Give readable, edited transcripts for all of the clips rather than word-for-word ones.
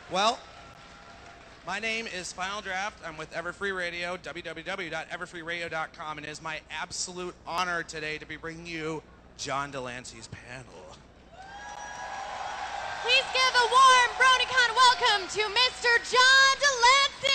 Well, my name is Final Draft. I'm with Everfree Radio, www.everfreeradio.com, and it is my absolute honor today to be bringing you John DeLancie's panel. Please give a warm Bronycon welcome to Mr. John DeLancie!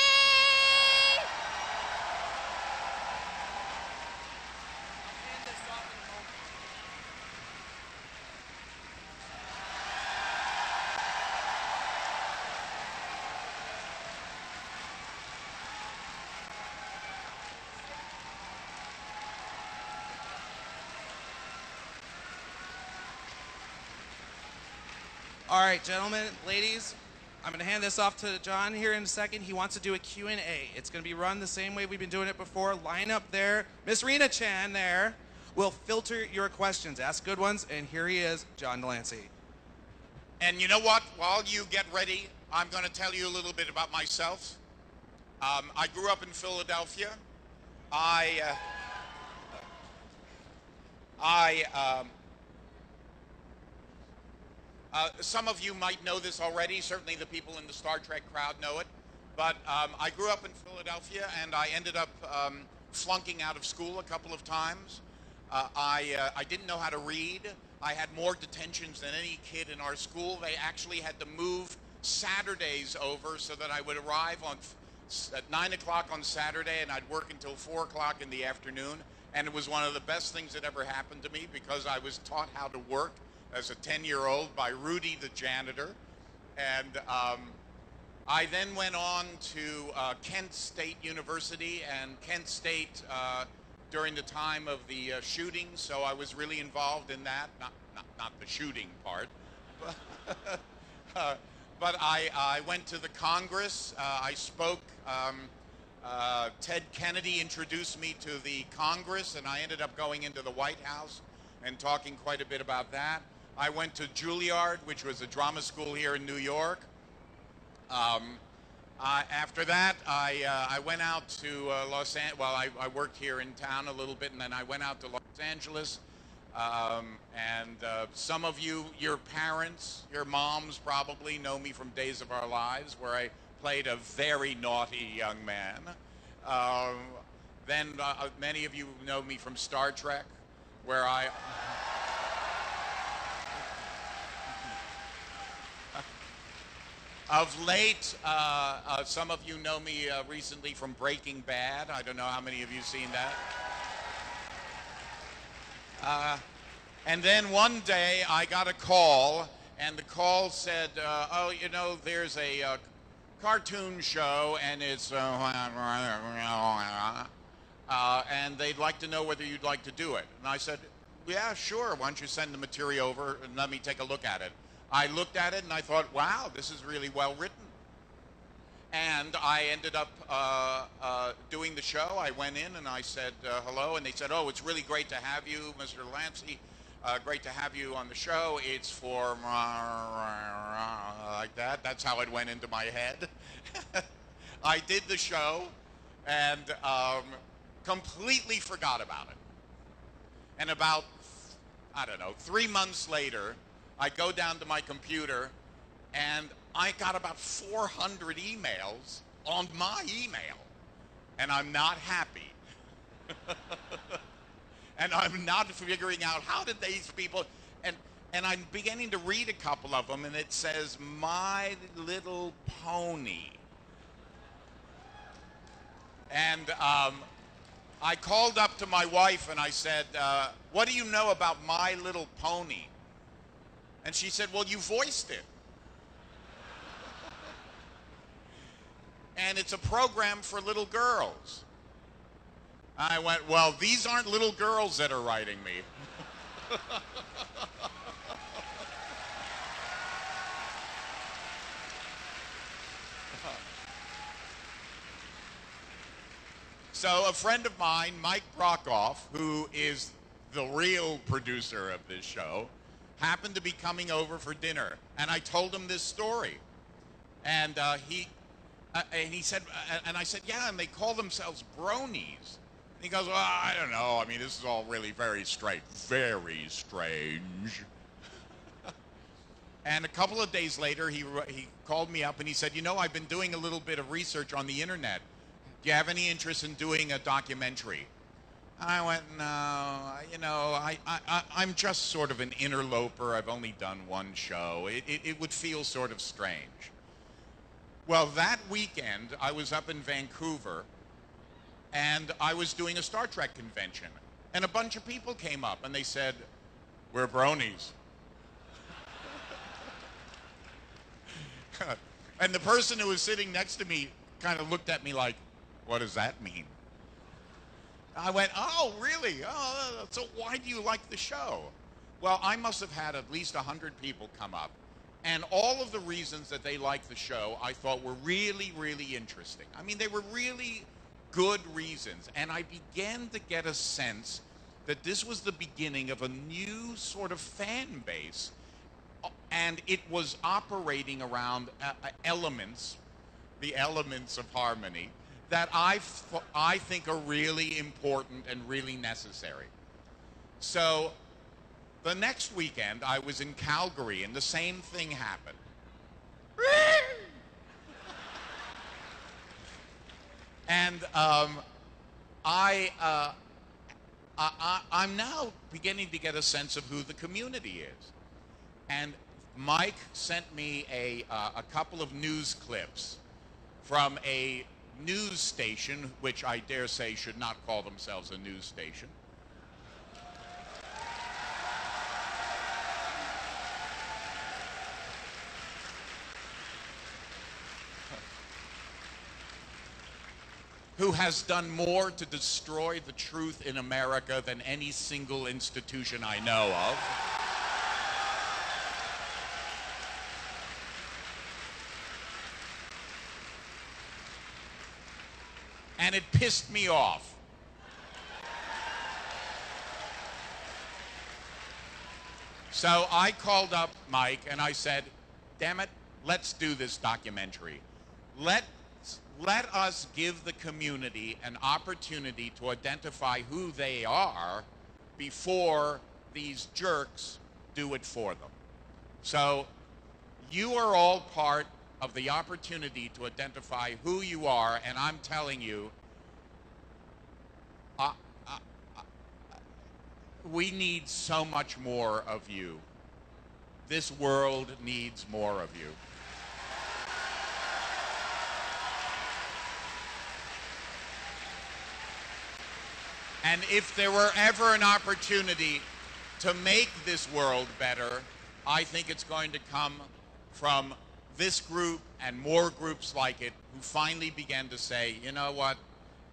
All right, gentlemen, ladies, I'm going to hand this off to John here in a second. He wants to do a Q&A. It's going to be run the same way we've been doing it before. Line up there. Miss Rena Chan there will filter your questions. Ask good ones, and here he is, John DeLancie. And you know what? While you get ready, I'm going to tell you a little bit about myself. I grew up in Philadelphia. Some of you might know this already. Certainly the people in the Star Trek crowd know it. But I grew up in Philadelphia, and I ended up flunking out of school a couple of times. I didn't know how to read. I had more detentions than any kid in our school. They actually had to move Saturdays over so that I would arrive at 9 o'clock on Saturday, and I'd work until 4 o'clock in the afternoon. And it was one of the best things that ever happened to me, because I was taught how to work as a 10-year-old by Rudy the janitor. And I then went on to Kent State University, and Kent State during the time of the shooting, so I was really involved in that. Not the shooting part, but I went to the Congress. I spoke. Ted Kennedy introduced me to the Congress, and I ended up going into the White House and talking quite a bit about that. I went to Juilliard, which was a drama school here in New York. After that, I went out to Los Angeles. Well, I worked here in town a little bit, and then I went out to Los Angeles. Some of you, your parents, your moms probably know me from Days of Our Lives, where I played a very naughty young man. Then many of you know me from Star Trek, where I... Of late, some of you know me recently from Breaking Bad. I don't know how many of you have seen that. And then one day I got a call, and the call said, oh, you know, there's a cartoon show, and it's... and they'd like to know whether you'd like to do it. And I said, yeah, sure. Why don't you send the material over and let me take a look at it. I looked at it and I thought, wow, this is really well written. And I ended up doing the show. I went in and I said hello, and they said, oh, it's really great to have you, Mr. DeLancie. Great to have you on the show. It's for like that. That's how it went into my head. I did the show and completely forgot about it. And about, I don't know, 3 months later, I go down to my computer, and I got about 400 emails on my email, and I'm not happy. And I'm not figuring out, how did these people, and I'm beginning to read a couple of them, and it says, My Little Pony. And I called up to my wife, and I said, what do you know about My Little Pony? And she said, well, you voiced it. And it's a program for little girls. I went, well, these aren't little girls that are writing me. So a friend of mine, Mike Brokoff, who is the real producer of this show, happened to be coming over for dinner, and I told him this story, and he said, and I said, yeah, and they call themselves bronies. And he goes, well, I don't know. I mean, this is all really very strange. Very strange. And a couple of days later, he called me up and he said, you know, I've been doing a little bit of research on the internet. Do you have any interest in doing a documentary? And I went, no, you know, I'm just sort of an interloper. I've only done one show. It would feel sort of strange. Well, that weekend, I was up in Vancouver, and I was doing a Star Trek convention. And a bunch of people came up, and they said, we're bronies. And the person who was sitting next to me kind of looked at me like, what does that mean? I went, oh, really? Oh, so why do you like the show? Well, I must have had at least 100 people come up. And all of the reasons that they liked the show, I thought were really, really interesting. I mean, they were really good reasons. And I began to get a sense that this was the beginning of a new sort of fan base. And it was operating around elements, the elements of harmony, that I think are really important and really necessary. So the next weekend, I was in Calgary, and the same thing happened. And I'm now beginning to get a sense of who the community is. And Mike sent me a couple of news clips from a news station, which I dare say should not call themselves a news station. Who has done more to destroy the truth in America than any single institution I know of. And it pissed me off. So I called up Mike and I said, damn it, let's do this documentary. Let us give the community an opportunity to identify who they are before these jerks do it for them. So you are all part of the opportunity to identify who you are, and I'm telling you, we need so much more of you. This world needs more of you. And if there were ever an opportunity to make this world better, I think it's going to come from this group and more groups like it who finally began to say, you know what,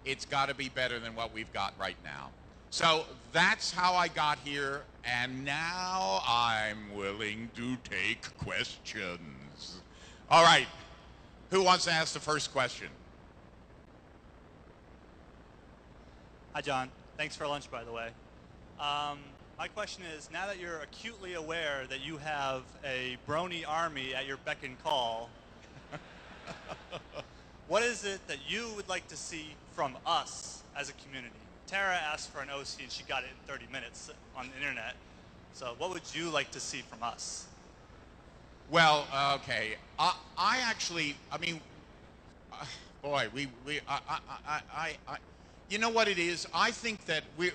it's got to be better than what we've got right now. So that's how I got here, and now I'm willing to take questions. All right, who wants to ask the first question? Hi, John. Thanks for lunch, by the way. My question is, now that you're acutely aware that you have a brony army at your beck and call, what is it that you would like to see from us as a community? Tara asked for an OC and she got it in 30 minutes on the internet. So what would you like to see from us? Well, okay. Boy, you know what it is? I think that we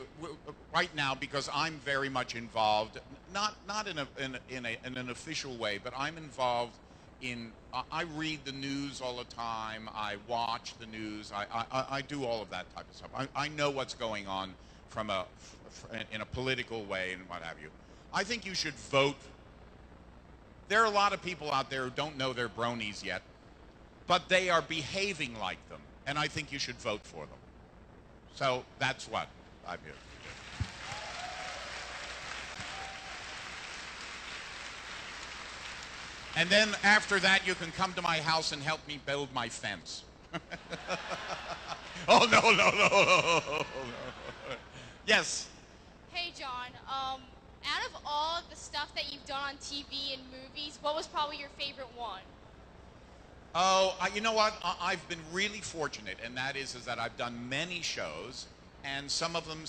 right now, because I'm very much involved, not in an official way, but I'm involved in. I read the news all the time. I watch the news. I do all of that type of stuff. I know what's going on in a political way and what have you. I think you should vote. There are a lot of people out there who don't know they're bronies yet, but they are behaving like them, and I think you should vote for them. So that's what I'm here to do. And then after that, you can come to my house and help me build my fence. Oh, no. Yes? Hey, John. Out of all the stuff that you've done on TV and movies, what was probably your favorite one? Oh, you know what? I've been really fortunate, and that is that I've done many shows, and some of them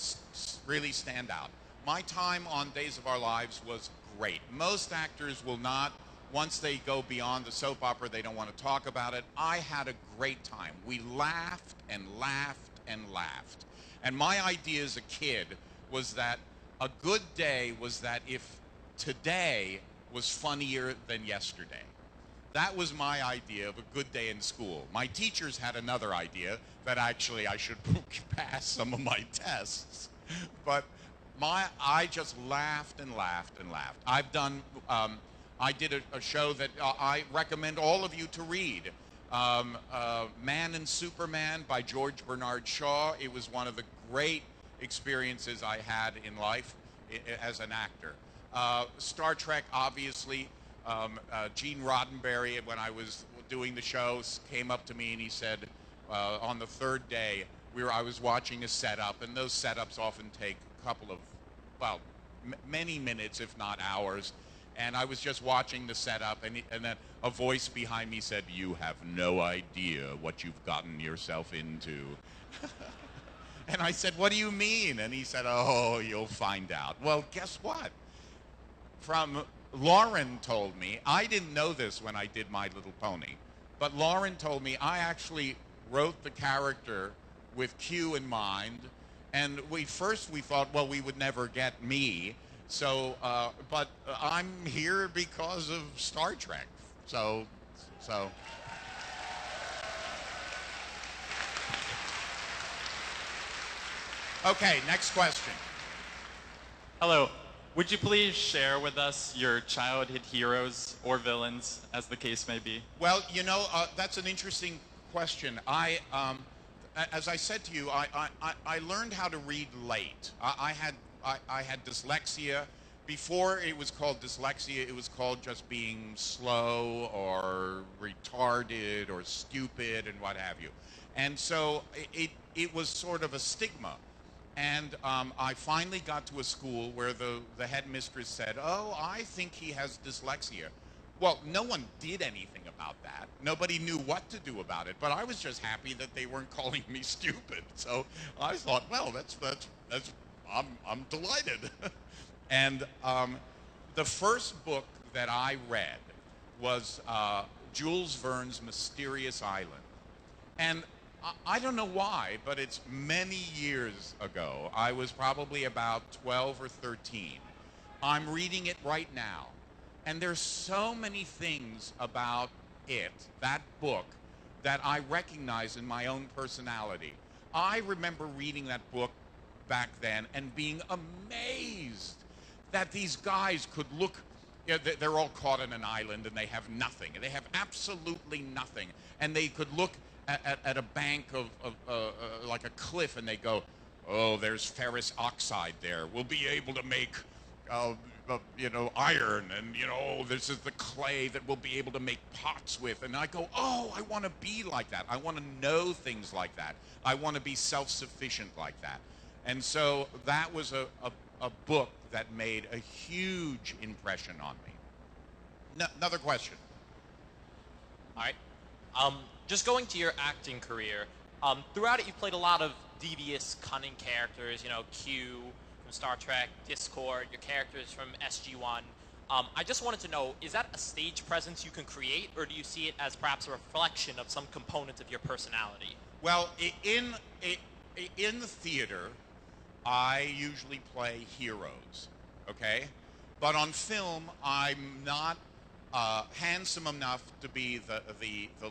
really stand out. My time on Days of Our Lives was great. Most actors will not once they go beyond the soap opera, they don't want to talk about it. I had a great time. We laughed and laughed and laughed. And my idea as a kid was that a good day was that if today was funnier than yesterday. That was my idea of a good day in school. My teachers had another idea, that actually I should pass some of my tests. But I just laughed and laughed and laughed. I've done, I did a show that I recommend all of you to read. Man and Superman by George Bernard Shaw. It was one of the great experiences I had in life as an actor. Star Trek, obviously. Gene Roddenberry, when I was doing the show, came up to me and he said, on the third day, I was watching a setup, and those setups often take a couple of, well, many minutes, if not hours. And I was just watching the setup, and then a voice behind me said, "You have no idea what you've gotten yourself into." And I said, "What do you mean?" And he said, "Oh, you'll find out." Well, guess what? Lauren told me, I didn't know this when I did My Little Pony, but Lauren told me I actually wrote the character with Q in mind, and we thought, well, we would never get me, so, but I'm here because of Star Trek, so. Okay, next question. Hello. Would you please share with us your childhood heroes or villains, as the case may be? Well, you know, that's an interesting question. As I said to you, I learned how to read late. I had dyslexia. Before it was called dyslexia, it was called just being slow or retarded or stupid and what have you. And so it was sort of a stigma. And I finally got to a school where the headmistress said, "Oh, I think he has dyslexia." Well, no one did anything about that. Nobody knew what to do about it. But I was just happy that they weren't calling me stupid. So I thought, well, I'm delighted. And the first book that I read was Jules Verne's Mysterious Island. And I don't know why, but it's many years ago. I was probably about 12 or 13. I'm reading it right now. And there's so many things about that book, that I recognize in my own personality. I remember reading that book back then and being amazed that these guys could look, they're all caught on an island and they have nothing. They have absolutely nothing. And they could look at a bank of like a cliff, and they go, "Oh, there's ferrous oxide there. We'll be able to make, iron, and this is the clay that we'll be able to make pots with." And I go, "Oh, I want to be like that. I want to know things like that. I want to be self-sufficient like that." And so that was a book that made a huge impression on me. Another question. All right. Just going to your acting career, throughout it you've played a lot of devious, cunning characters, Q from Star Trek, Discord, your characters from SG-1. I just wanted to know, is that a stage presence you can create, or do you see it as perhaps a reflection of some component of your personality? Well, in the theater, I usually play heroes, okay? But on film, I'm not handsome enough to be the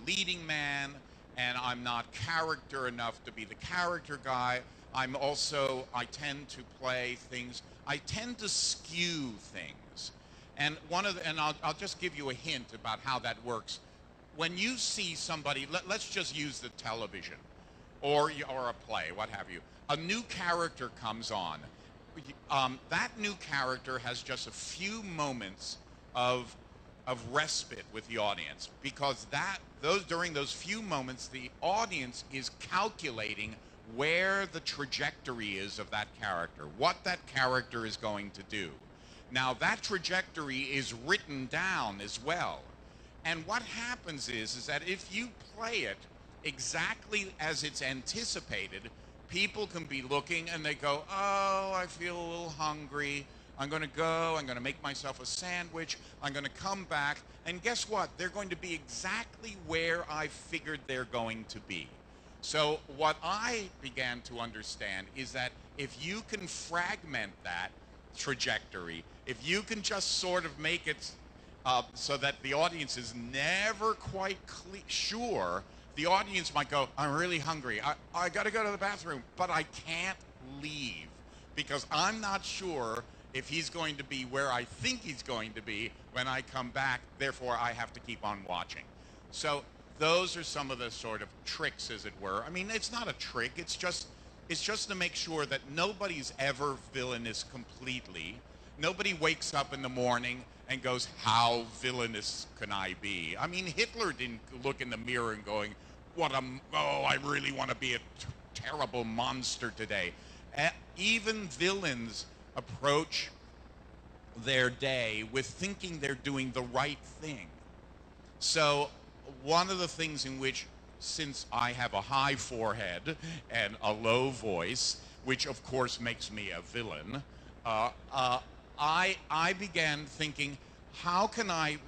leading man, and I'm not character enough to be the character guy. I tend to play things, I tend to skew things. And I'll just give you a hint about how that works. When you see somebody, let's just use the television, or a play, what have you. A new character comes on. That new character has just a few moments of respite with the audience, because during those few moments, the audience is calculating where the trajectory is of that character, what that character is going to do. Now, that trajectory is written down as well. And what happens is that if you play it exactly as it's anticipated, people can be looking and they go, "Oh, I feel a little hungry. I'm going to go, I'm going to make myself a sandwich, I'm going to come back, and guess what? They're going to be exactly where I figured they're going to be. So what I began to understand is that if you can fragment that trajectory, if you can just sort of make it so that the audience is never quite sure, the audience might go, I'm really hungry, I got to go to the bathroom, but I can't leave because I'm not sure if he's going to be where I think he's going to be when I come back, therefore I have to keep on watching. So those are some of the sort of tricks, as it were. I mean, it's not a trick, it's just to make sure that nobody's ever villainous completely. Nobody wakes up in the morning and goes, how villainous can I be? I mean, Hitler didn't look in the mirror and going, I really want to be a terrible monster today. Even villains approach their day with thinking they're doing the right thing. So one of the things in which, since I have a high forehead and a low voice, which of course makes me a villain, I began thinking, how can I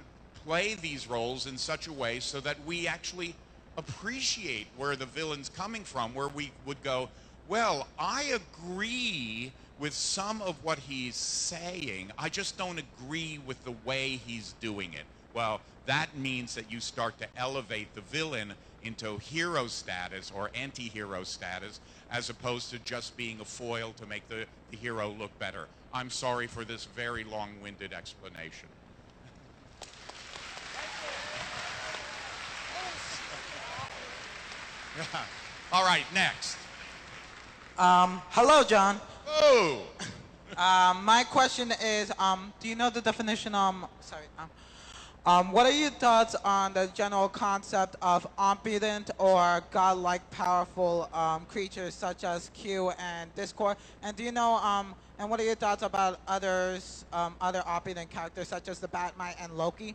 play these roles in such a way so that we actually appreciate where the villain's coming from, where we would go, well, I agree with some of what he's saying, I just don't agree with the way he's doing it. Well, that means that you start to elevate the villain into hero status or anti-hero status, as opposed to just being a foil to make the hero look better. I'm sorry for this very long-winded explanation. All right, next. Hello, John. Oh! My question is, do you know the definition, what are your thoughts on the general concept of omnipotent or godlike powerful creatures such as Q and Discord? And do you know, and what are your thoughts about other omnipotent characters such as the Batman and Loki?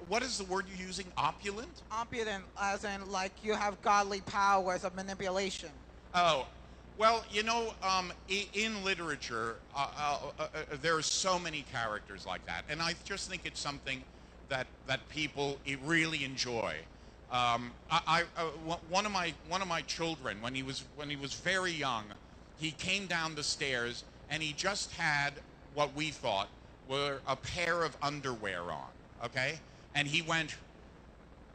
What is the word you're using? Opulent? Omnipotent, as in like you have godly powers of manipulation. Oh, well, you know, in literature, there are so many characters like that, and I just think it's something that people really enjoy. One of my children, when he was very young, he came down the stairs and he just had what we thought were a pair of underwear on, okay? And he went,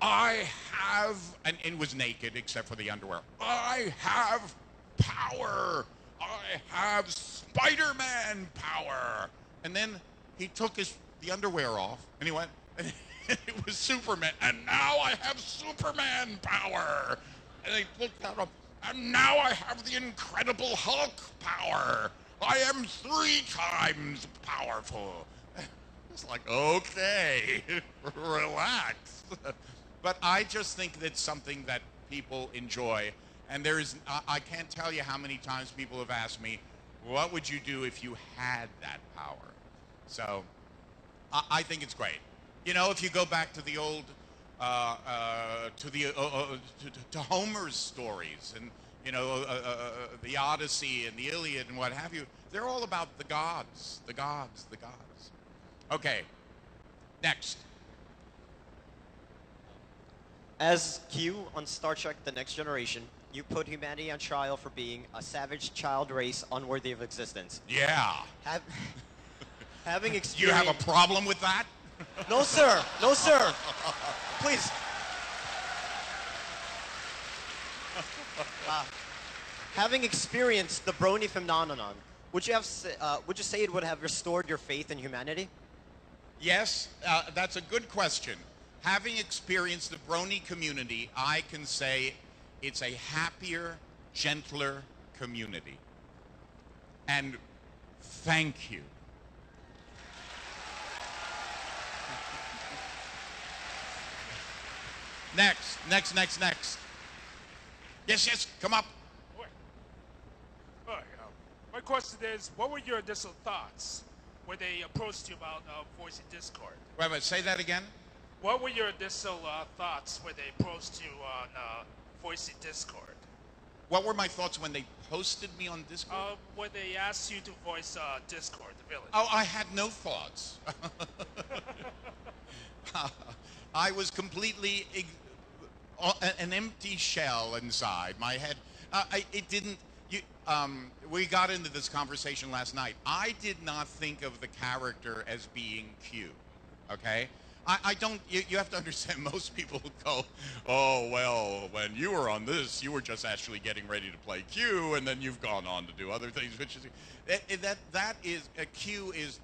I have, and it was naked except for the underwear, I have power, I have Spider-Man power. And then he took the underwear off and he went, and it was Superman, and now I have Superman power. And he looked at him, and now I have the Incredible Hulk power. I am 3 times powerful. It's like, okay, relax. But I just think that's something that people enjoy. And I can't tell you how many times people have asked me, what would you do if you had that power? So I think it's great. You know, if you go back to the old, to Homer's stories and, you know, the Odyssey and the Iliad and what have you, they're all about the gods, the gods, the gods. Okay, next. As Q on Star Trek The Next Generation, you put humanity on trial for being a savage child race unworthy of existence. Yeah. Having experienced... You have a problem with that? No, sir. No, sir. Please. Having experienced the Brony phenomenon, would you say it would have restored your faith in humanity? Yes, that's a good question. Having experienced the Brony community, I can say it's a happier, gentler community. And thank you. Next. Yes, come up. My question is, what were your initial thoughts when they approached you about voicing Discord? Wait, say that again? What were your initial thoughts when they approached you on voicing Discord? What were my thoughts when they posted me on Discord? When they asked you to voice Discord, the villain. Oh, I had no thoughts. I was completely an empty shell inside my head. It didn't. We got into this conversation last night. I did not think of the character as being Q. Okay. I don't. You have to understand. Most people go, "Oh well, when you were on this, you were just actually getting ready to play Q, and then you've gone on to do other things." Which is that is Q is,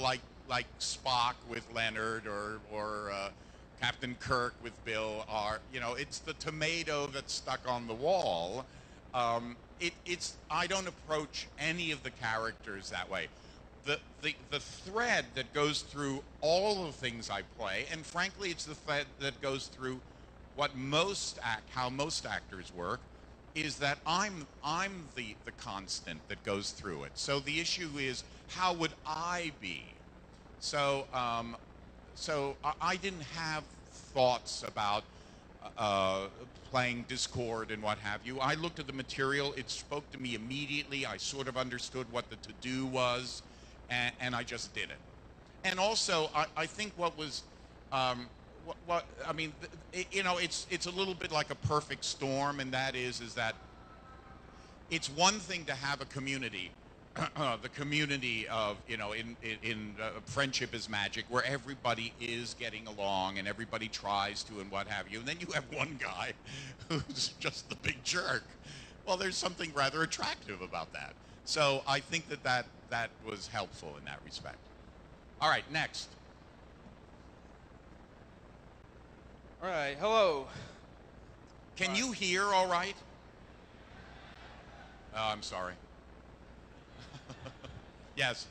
like Spock with Leonard or Captain Kirk with Bill. It's the tomato that's stuck on the wall. I don't approach any of the characters that way. The thread that goes through all the things I play, and frankly, it's the thread that goes through how most actors work, is that I'm the constant that goes through it. So the issue is, how would I be? So I didn't have thoughts about playing Discord and what have you. I looked at the material. It spoke to me immediately. I sort of understood what the to-do was, and I just did it. And also, I think what was, it's a little bit like a perfect storm, and that is that it's one thing to have a community, the community of, in Friendship is Magic, where everybody is getting along and everybody tries to and what have you. And then you have one guy who's just the big jerk. Well, there's something rather attractive about that. So I think that was helpful in that respect. All right, next. All right, hello. Can you hear all right? Oh, I'm sorry. Yes.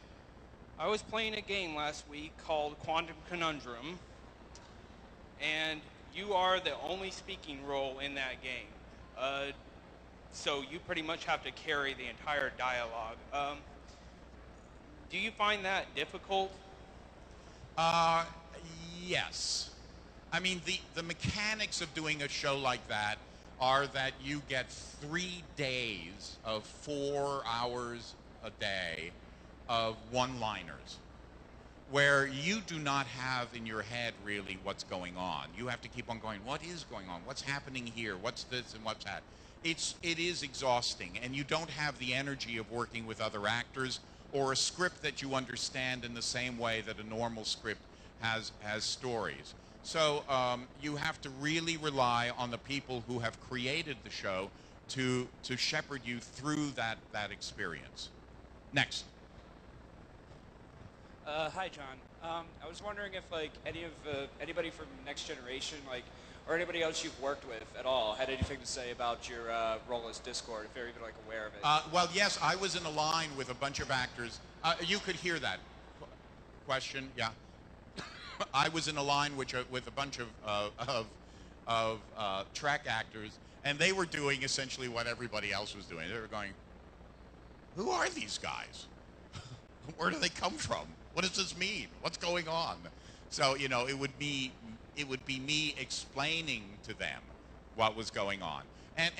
I was playing a game last week called Quantum Conundrum, and you are the only speaking role in that game. So you pretty much have to carry the entire dialogue. Do you find that difficult? Yes. I mean, the mechanics of doing a show like that are that you get 3 days of 4 hours a day of one-liners, where you do not have in your head really what's going on. You have to keep on going, what is going on? What's happening here? What's this and what's that? It is exhausting, and you don't have the energy of working with other actors or a script that you understand in the same way that a normal script has stories. So you have to really rely on the people who have created the show to shepherd you through that experience. Next. Hi, John. I was wondering if anybody from Next Generation, or anybody else you've worked with at all, had anything to say about your role as Discord, if they're even aware of it. Well, yes, I was in a line with a bunch of actors. You could hear that question, yeah. I was in a line with a bunch of track actors, and they were doing essentially what everybody else was doing. They were going, "Who are these guys? Where do they come from? What does this mean? What's going on?" So it would be me explaining to them what was going on, and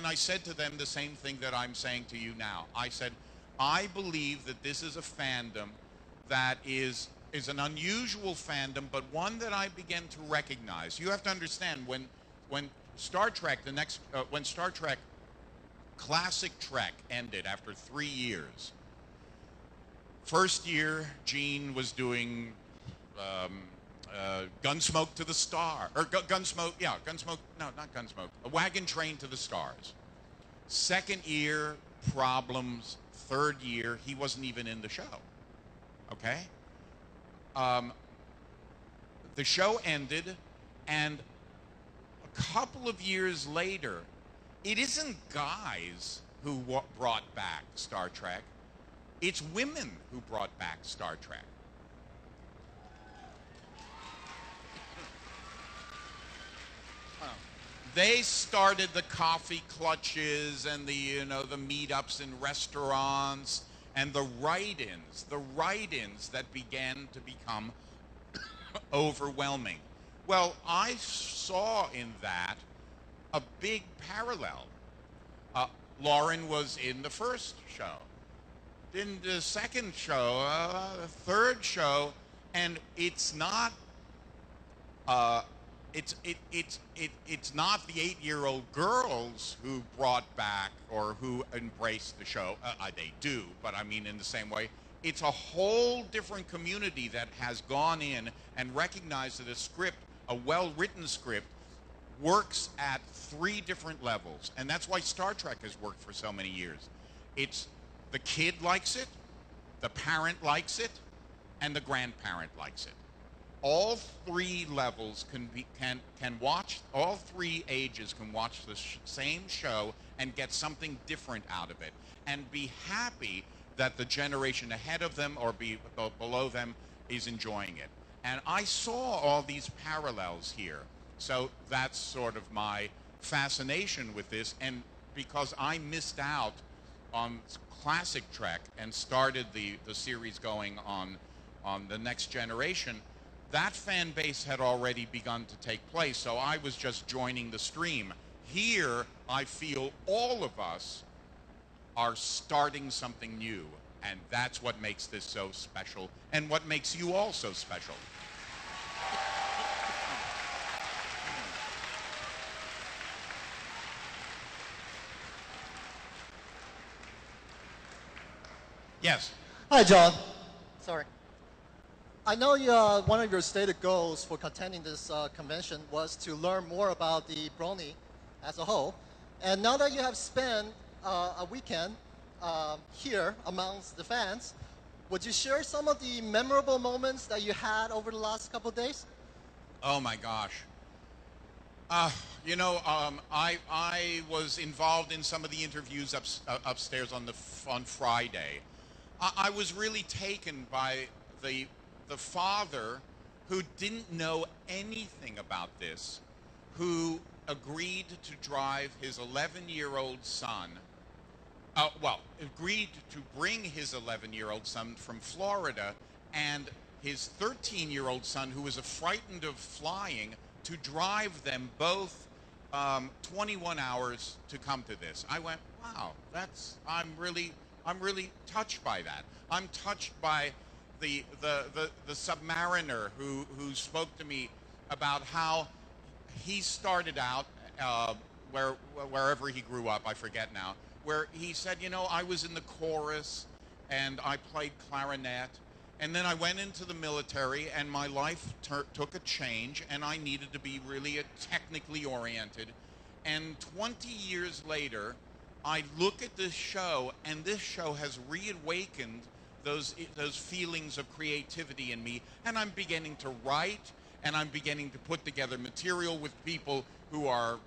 I said to them the same thing that I'm saying to you now. I said, I believe that this is a fandom that is an unusual fandom, but one that I began to recognize. You have to understand, when Star Trek, when Star Trek Classic Trek ended after 3 years. First year, Gene was doing Gunsmoke to the Star, or Gunsmoke, no, not Gunsmoke, A Wagon Train to the Stars. Second year, Problems. Third year, he wasn't even in the show, okay? The show ended, and a couple of years later, it isn't guys who brought back Star Trek, it's women who brought back Star Trek. They started the coffee clutches and the meetups in restaurants and the write-ins that began to become overwhelming. Well, I saw in that a big parallel Lauren was in the first show, in the second show, the third show, and it's not. It's not the 8-year-old girls who brought back or who embraced the show. They do, but I mean in the same way. It's a whole different community that has gone in and recognized that a script, a well-written script, works at 3 different levels. And that's why Star Trek has worked for so many years. It's the kid likes it, the parent likes it, and the grandparent likes it. All 3 levels can watch, all 3 ages can watch the same show and get something different out of it and be happy that the generation ahead of them or below them is enjoying it. And I saw all these parallels here. So that's sort of my fascination with this. And because I missed out on classic Trek and started the series going on the next generation, that fan base had already begun to take place, so I was just joining the stream. Here, I feel all of us are starting something new, and that's what makes this so special, and what makes you all so special. Yes. Hi, John. Sorry. I know one of your stated goals for attending this convention was to learn more about the Brony as a whole. And now that you have spent a weekend here amongst the fans, would you share some of the memorable moments that you had over the last couple of days? Oh my gosh. I was involved in some of the interviews upstairs on Friday. I was really taken by the father who didn't know anything about this, who agreed to drive his 11-year-old son, agreed to bring his 11-year-old son from Florida and his 13-year-old son, who was frightened of flying, to drive them both 21 hours to come to this. I went, wow, I'm really touched by that. I'm touched by the submariner who spoke to me about how he started out wherever he grew up, I forget now, where he said, I was in the chorus and I played clarinet, and then I went into the military and my life took a change and I needed to be really technically oriented. And 20 years later, I look at this show, and this show has reawakened those feelings of creativity in me, and I'm beginning to write, and I'm beginning to put together material with people who are,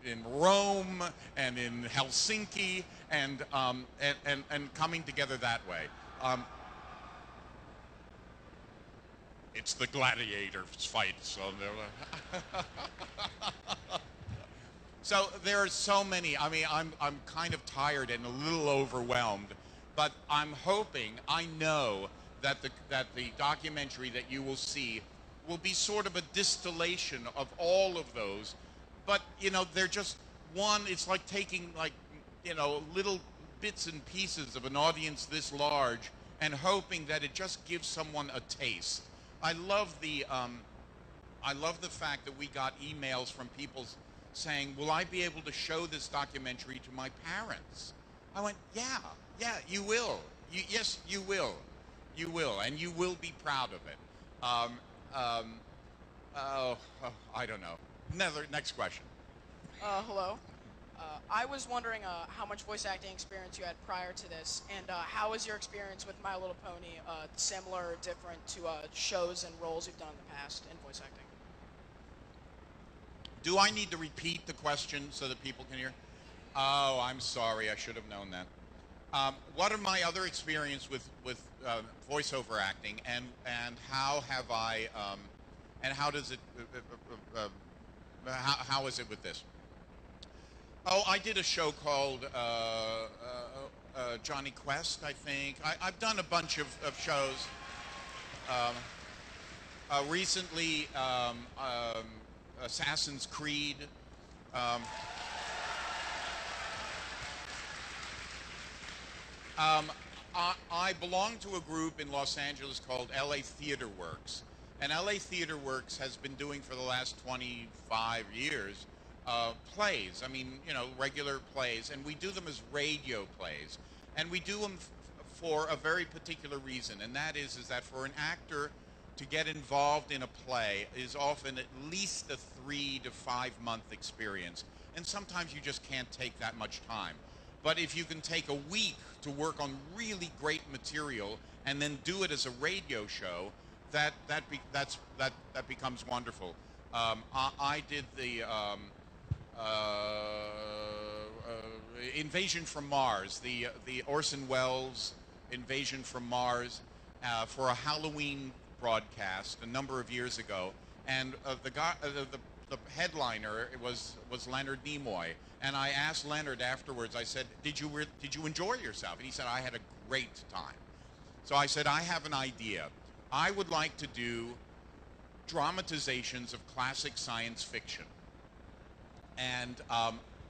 in Rome and in Helsinki, and coming together that way. It's the gladiator fight, so so there are so many. I mean, I'm kind of tired and a little overwhelmed, but I'm hoping, I know that the documentary that you will see will be sort of a distillation of all of those. But they're just one. It's like taking little bits and pieces of an audience this large and hoping that it just gives someone a taste. I love the fact that we got emails from people saying, will I be able to show this documentary to my parents? I went, yeah, you will. Yes, you will. You will, and you will be proud of it. I don't know. Next question. Hello. I was wondering how much voice acting experience you had prior to this, and how was your experience with My Little Pony similar or different to shows and roles you've done in the past in voice acting? Do I need to repeat the question so that people can hear? Oh, I'm sorry. I should have known that. What are my other experience with voiceover acting, and how have I, and how does it, how is it with this? Oh, I did a show called Johnny Quest, I think. I've done a bunch of shows. Recently, I belong to a group in Los Angeles called LA Theater Works. And LA Theater Works has been doing for the last 25 years plays. I mean, you know, regular plays. And we do them as radio plays. And we do them for a very particular reason. And that is that for an actor to get involved in a play is often at least a 3 to 5 month experience. And sometimes you just can't take that much time. But if you can take a week to work on really great material and then do it as a radio show, that becomes wonderful. I did the Invasion from Mars, the Orson Welles Invasion from Mars, for a Halloween broadcast a number of years ago, and the headliner was Leonard Nimoy. And I asked Leonard afterwards, I said, did you enjoy yourself? And he said, I had a great time. So I said, I have an idea. I would like to do dramatizations of classic science fiction. And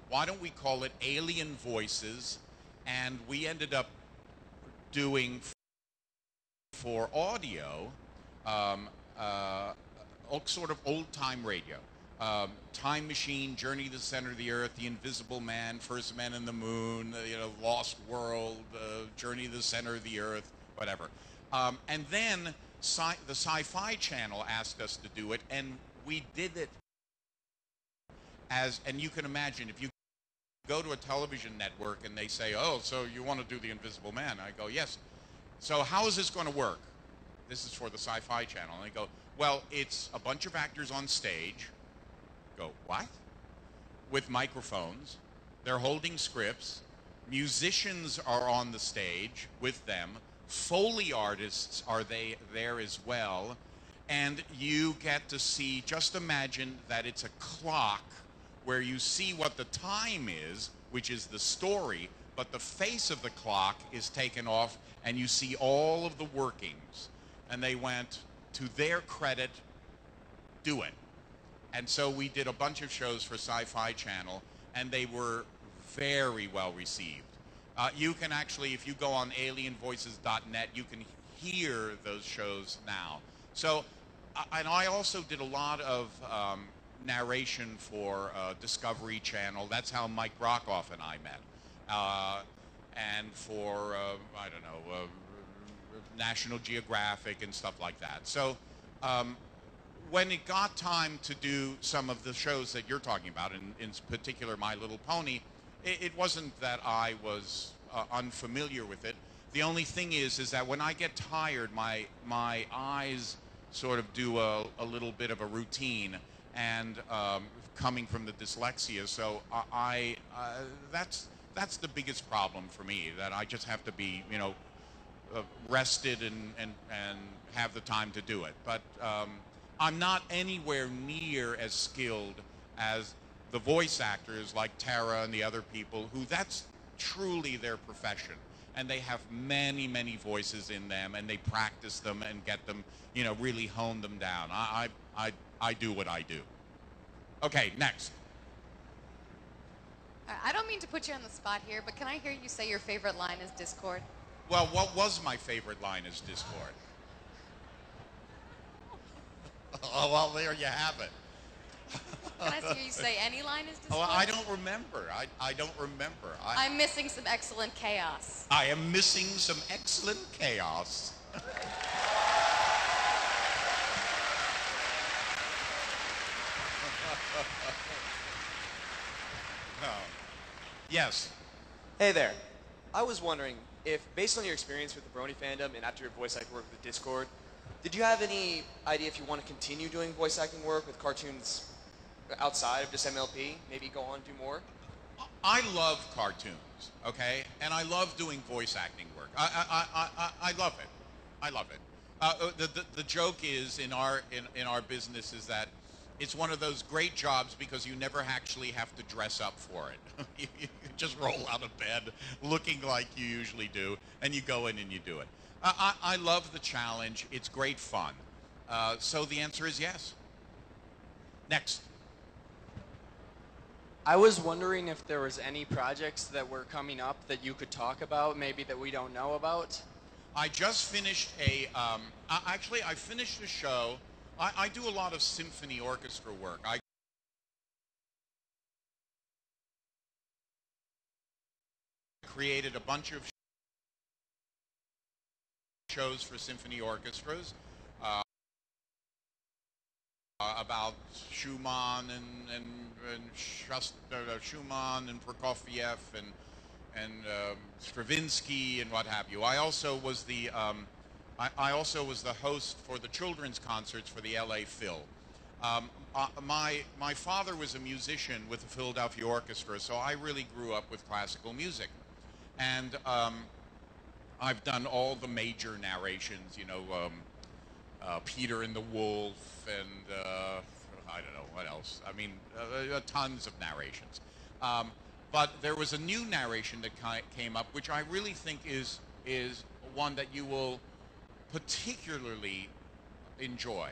why don't we call it Alien Voices? And we ended up doing for audio sort of old-time radio. Time Machine, Journey to the Center of the Earth, The Invisible Man, First Man in the Moon, you know, Lost World, Journey to the Center of the Earth, whatever. And then the Sci-Fi Channel asked us to do it, and we did it as, and you can imagine, if you go to a television network and they say, oh, so you want to do The Invisible Man? I go, yes. So how is this going to work? This is for the Sci-Fi Channel. And they go, well, it's a bunch of actors on stage. Go, what? With microphones. They're holding scripts. Musicians are on the stage with them. Foley artists are there as well. And you get to see, just imagine that it's a clock where you see what the time is, which is the story, but the face of the clock is taken off and you see all of the workings. And they went, to their credit, do it. And so we did a bunch of shows for Sci-Fi Channel, and they were very well received. You can actually, if you go on alienvoices.net, you can hear those shows now. So, and I also did a lot of narration for Discovery Channel. That's how Mike Rockoff and I met. And for, I don't know, National Geographic and stuff like that. So when it got time to do some of the shows that you're talking about, in particular My Little Pony, it wasn't that I was unfamiliar with it. The only thing is that when I get tired, my eyes sort of do a little bit of a routine, and coming from the dyslexia, so that's the biggest problem for me, that I just have to be, you know, rested and have the time to do it. But I'm not anywhere near as skilled as the voice actors like Tara and the other people who that's truly their profession. And they have many, many voices in them, and they practice them and get them, you know, really hone them down. I do what I do. Okay, next. I don't mean to put you on the spot here, but can I hear you say your favorite line is Discord? Well, what was my favorite line is Discord. Oh, well, there you have it. Can I hear you say any line is Discord? Oh, I don't remember. I don't remember. I'm missing some excellent chaos. I am missing some excellent chaos. No. Yes. Hey there. I was wondering if, based on your experience with the Brony fandom and after your voice acting work with Discord, did you have any idea if you want to continue doing voice acting work with cartoons outside of just MLP? Maybe go on and do more? I love cartoons, okay? And I love doing voice acting work. I love it. I love it. The joke is in our business is that it's one of those great jobs because you never actually have to dress up for it. You just roll out of bed looking like you usually do, and you go in and you do it. I love the challenge. It's great fun. So the answer is yes. Next. I was wondering if there was any projects that were coming up that you could talk about, maybe that we don't know about. I just finished actually, I finished a show. I do a lot of symphony orchestra work. I created a bunch of shows for symphony orchestras about Schumann and Schumann and Prokofiev and Stravinsky and what have you. I also was the host for the children's concerts for the LA Phil. My father was a musician with the Philadelphia Orchestra, so I really grew up with classical music. And I've done all the major narrations, you know, Peter and the Wolf, and I don't know what else. I mean, tons of narrations. But there was a new narration that came up, which I really think is one that you will particularly enjoy.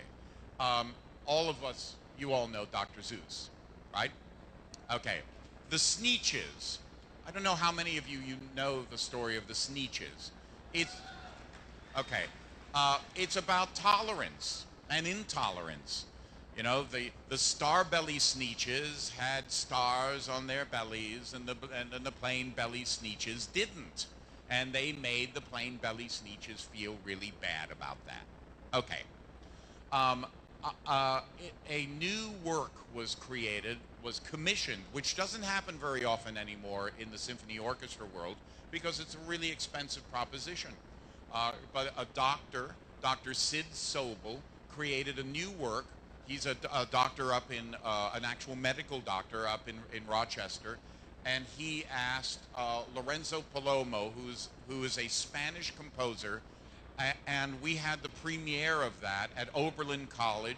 All of us, you all know Dr. Seuss, right? Okay. The Sneetches. I don't know how many of you know the story of the Sneetches. It's okay. It's about tolerance and intolerance. You know, the Starbelly Sneetches had stars on their bellies, and the plain belly Sneetches didn't, and they made the plain belly Sneetches feel really bad about that. Okay. A new work was commissioned, which doesn't happen very often anymore in the symphony orchestra world because it's a really expensive proposition. But a doctor, Dr. Sid Sobel, created a new work. He's a doctor up in, an actual medical doctor up in Rochester, and he asked Lorenzo Palomo, who is a Spanish composer, and we had the premiere of that at Oberlin College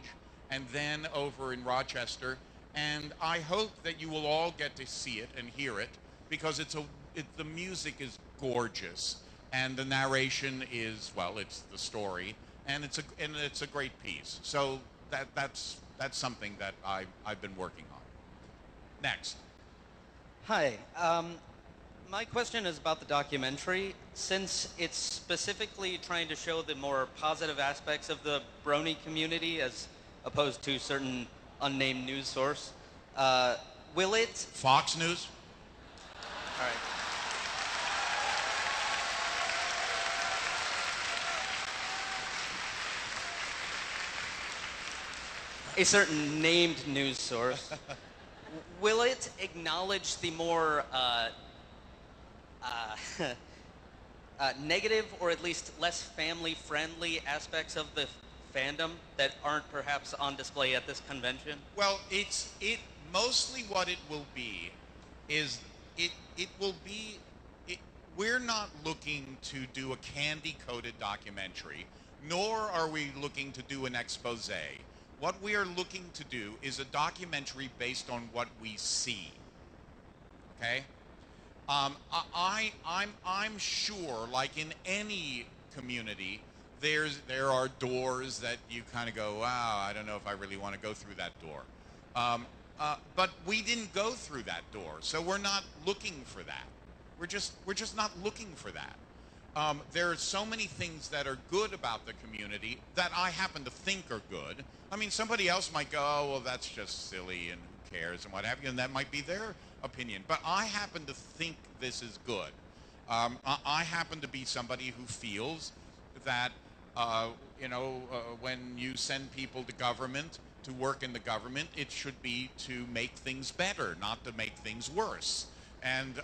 and then over in Rochester. And I hope that you will all get to see it and hear it, because the music is gorgeous, and the narration is, well, it's the story, and it's a great piece. So that's something that I've been working on. Next. Hi. My question is about the documentary. Since it's specifically trying to show the more positive aspects of the Brony community as opposed to certain unnamed news source, will it... Fox News? All right. A certain named news source. Will it acknowledge the more negative, or at least less family-friendly aspects of the fandom that aren't perhaps on display at this convention? Well, mostly what it will be is we're not looking to do a candy-coated documentary, nor are we looking to do an expose. What we are looking to do is a documentary based on what we see. Okay? I'm sure, like in any community, there are doors that you kind of go, wow, I don't know if I really want to go through that door. But we didn't go through that door, so we're not looking for that. We're just not looking for that. There are so many things that are good about the community that I happen to think are good. I mean, somebody else might go, oh, well, that's just silly and who cares and what have you, and that might be their opinion. But I happen to think this is good. I happen to be somebody who feels that, when you send people to government, to work in the government, it should be to make things better, not to make things worse. And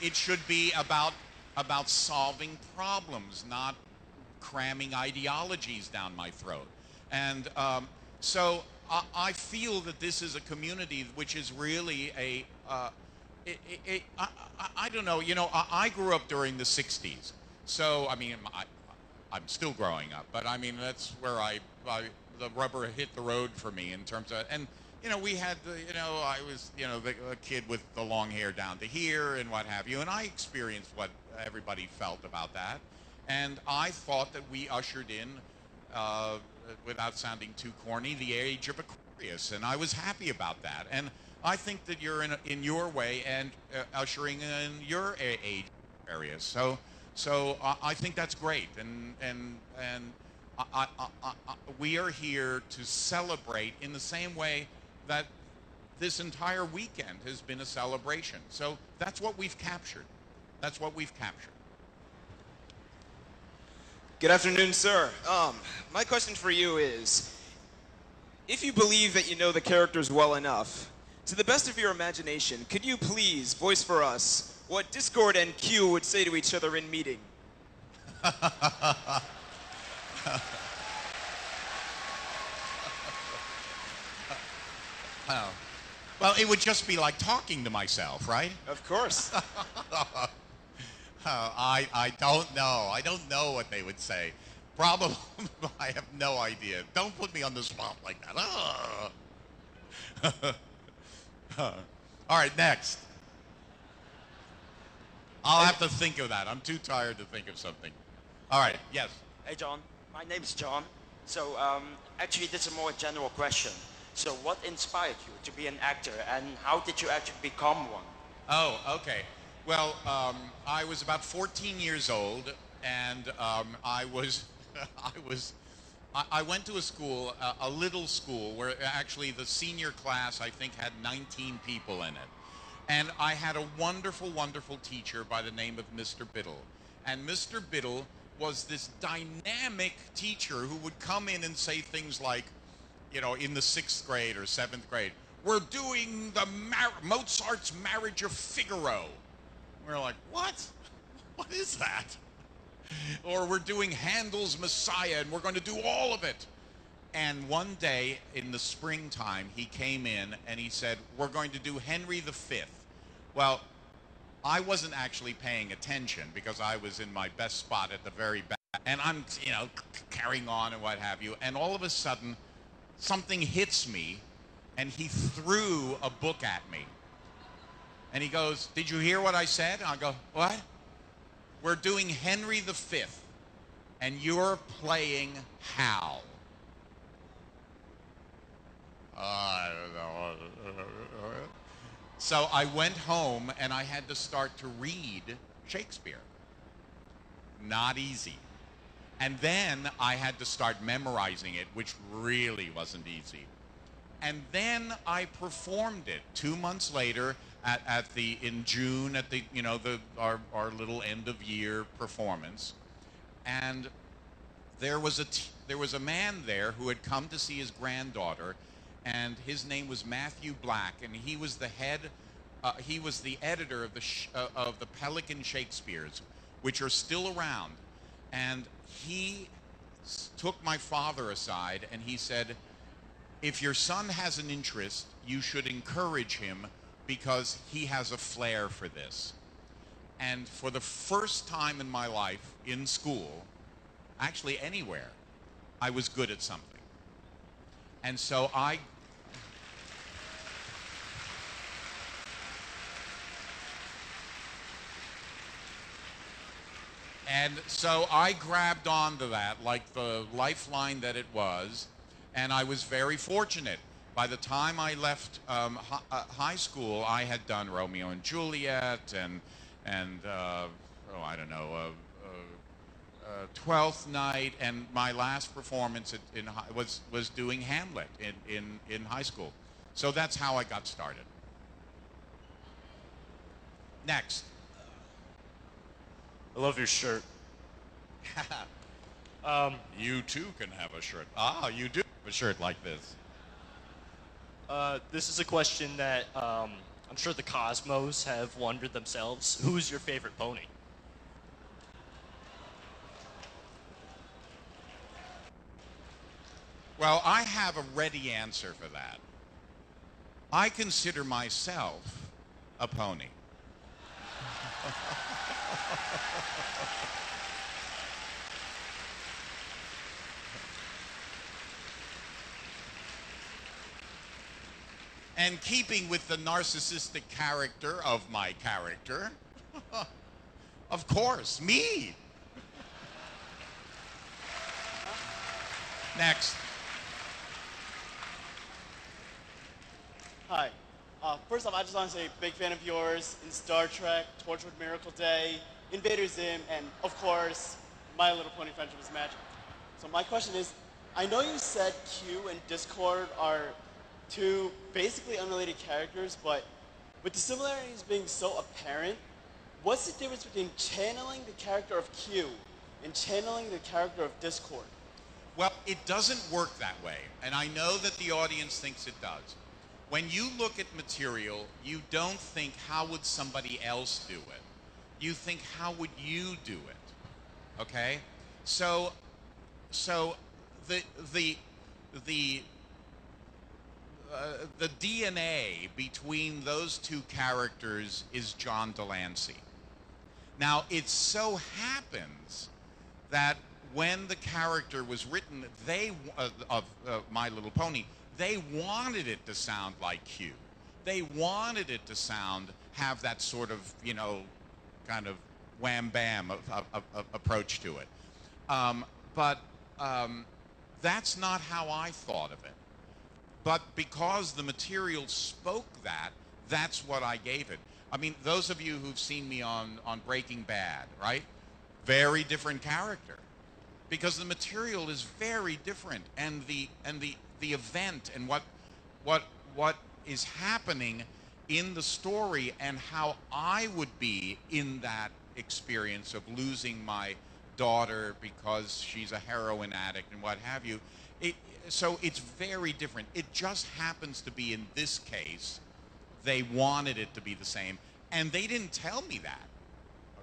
it should be about solving problems, not cramming ideologies down my throat. And so I feel that this is a community which is really I don't know, I grew up during the 60s. So, I mean, I'm still growing up, but I mean, that's where the rubber hit the road for me in terms of, and we had I was a kid with the long hair down to here and what have you, and I experienced what everybody felt about that, and I thought that we ushered in without sounding too corny, the age of Aquarius, and I was happy about that. And I think that you're in your way and ushering in your age Aquarius. So I think that's great, and we are here to celebrate in the same way that this entire weekend has been a celebration. So that's what we've captured. That's what we've captured. Good afternoon, sir. My question for you is, if you believe that you know the characters well enough, to the best of your imagination, could you please voice for us what Discord and Q would say to each other in meeting? Oh. Well, it would just be like talking to myself, right? Of course. I don't know. I don't know what they would say. Probably, I have no idea. Don't put me on the spot like that. All right, next. I'll have to think of that. I'm too tired to think of something. All right, yes. Hey, John. My name is John. So, actually, this is a more general question. So, what inspired you to be an actor, and how did you actually become one? Oh, okay. Well, I was about 14 years old, and I went to a school, a little school, where actually the senior class, I think, had 19 people in it. And I had a wonderful, wonderful teacher by the name of Mr. Biddle. And Mr. Biddle was this dynamic teacher who would come in and say things like, you know, in the 6th grade or 7th grade, we're doing the Mozart's Marriage of Figaro. We're like, what? What is that? Or we're doing Handel's Messiah, and we're going to do all of it. And one day in the springtime, he came in and he said, we're going to do Henry V. Well, I wasn't actually paying attention because I was in my best spot at the very back. And I'm, you know, carrying on and what have you. And all of a sudden, something hits me, and he threw a book at me. And he goes, did you hear what I said? I go, what? We're doing Henry V, and you're playing Hal. I don't know. So I went home, and I had to start to read Shakespeare. Not easy. And then I had to start memorizing it, which really wasn't easy. And then I performed it 2 months later in June at the, you know, our little end of year performance. And there was a man there who had come to see his granddaughter, and his name was Matthew Black, and he was the he was the editor of the Pelican Shakespeares, which are still around. And he took my father aside and he said, if your son has an interest, you should encourage him because he has a flair for this. And for the first time in my life, in school, actually anywhere, I was good at something. And so I grabbed onto that like the lifeline that it was, and I was very fortunate. By the time I left high school, I had done Romeo and Juliet and I don't know, Twelfth Night, and my last performance was doing Hamlet in high school. So that's how I got started. Next. I love your shirt. You too can have a shirt. Ah, you do have a shirt like this. This is a question that I'm sure the Cosmos have wondered themselves. Who's your favorite pony? Well, I have a ready answer for that. I consider myself a pony. And keeping with the narcissistic character of my character, of course, me. Next. Hi. First off, I just want to say, big fan of yours in Star Trek, Torchwood Miracle Day, Invader Zim, and of course, My Little Pony Friendship is Magic. So my question is, I know you said Q and Discord are two basically unrelated characters, but with the similarities being so apparent, what's the difference between channeling the character of Q and channeling the character of Discord? Well, it doesn't work that way, and I know that the audience thinks it does. When you look at material, you don't think, how would somebody else do it? You think, how would you do it? Okay? So the DNA between those two characters is John DeLancie. Now, it so happens that when the character was written, of My Little Pony, they wanted it to sound like Q. They wanted it to have that sort of, kind of wham bam approach to it. But that's not how I thought of it. But because the material spoke that, that's what I gave it. I mean, those of you who've seen me on Breaking Bad, right? Very different character. Because the material is very different, and the event and what is happening in the story and how I would be in that experience of losing my daughter because she's a heroin addict and what have you. So it's very different. It just happens to be, in this case, they wanted it to be the same, and they didn't tell me that.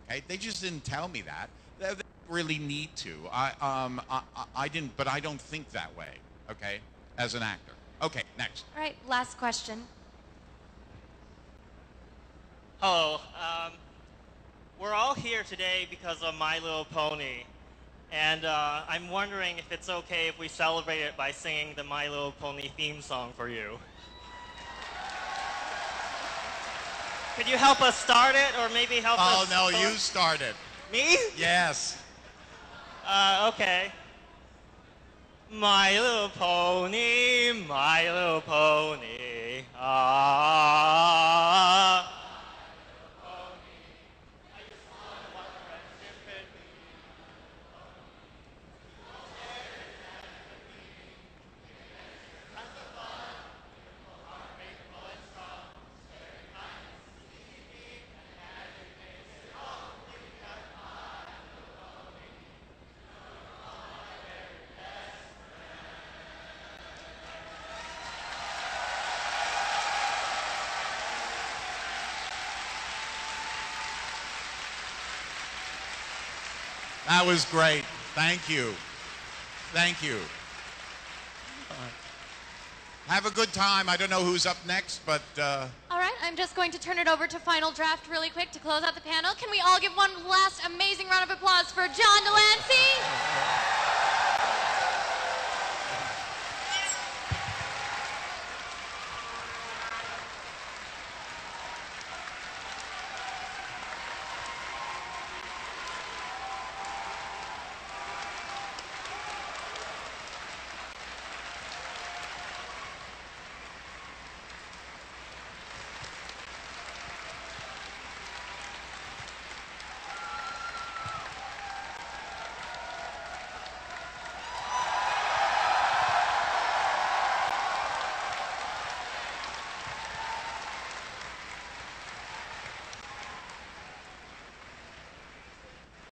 Okay, they just didn't tell me that. They didn't really need to. I didn't, but I don't think that way. Okay, as an actor. Okay, next. All right, last question. Hello. We're all here today because of My Little Pony. And I'm wondering if it's okay if we celebrate it by singing the My Little Pony theme song for you. Could you help us start it, or maybe help us? Oh, no, you start it. Me? Yes. Okay. My little pony, my little pony, ah. That was great. Thank you. Thank you. Have a good time. I don't know who's up next, but... All right, I'm just going to turn it over to Final Draft really quick to close out the panel. Can we all give one last amazing round of applause for John DeLancie?